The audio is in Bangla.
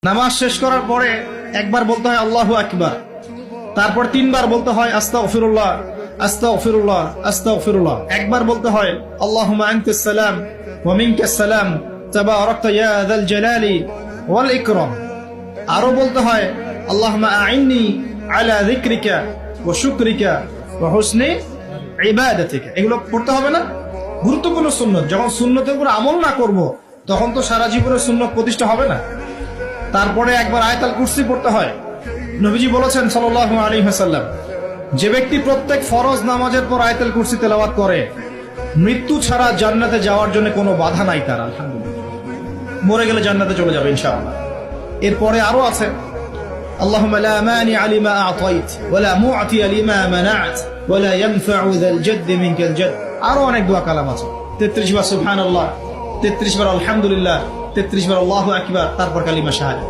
নামাজ শেষ করার পরে একবার বলতে হয় আল্লাহু আকবার, তারপর তিনবার বলতে হয় আস্তাগফিরুল্লাহ আস্তাগফিরুল্লাহ আস্তাগফিরুল্লাহ। একবার বলতে হয় আল্লাহুম্মা আনতাস সালাম ওয়া মিনকাস সালাম তাবারাকতা ইয়া যাল জালালি ওয়াল ইকরাম। আরো বলতে হয় আল্লাহুম্মা আইন্নি আলা যিকরিকা ওয়া শুকরিকা ওয়া হুসনি ইবাদাতিকা। এগুলো পড়তে হবে না? গুরুত্বপূর্ণ সুন্নত। যখন সুন্নতের উপর আমল না করব তখন তো সারা জীবনের সুন্নত প্রতিষ্ঠা হবে না। তারপরে একবার আয়াতুল কুরসি পড়তে হয়। নবীজি বলেছেন সাল্লাল্লাহু আলাইহি ওয়াসাল্লাম, যে ব্যক্তি প্রত্যেক ফরজ নামাজের পর আয়াতুল কুরসি তেলাওয়াত করে মৃত্যু ছাড়া জান্নাতে যাওয়ার জন্য কোনো বাধা নাই তার। আলহামদুলিল্লাহ, মরে গেলে জান্নাতে চলে যাবে ইনশাআল্লাহ। এরপরে আরো আছে আল্লাহুম্মা লা মানি লিমা আ'তাইত ওয়া লা মু'তি লিমা মানা'ত ওয়া লা ইয়ানফা'ু যাল জাদ্দি মিনকাল জাদ। আরো অনেক দোয়া কালাম আছে। 33 বার সুবহানাল্লাহ, 33 বার আলহামদুলিল্লাহ, 33 বার আল্লাহু আকবার, তারপর কালিমা শাহাদাত।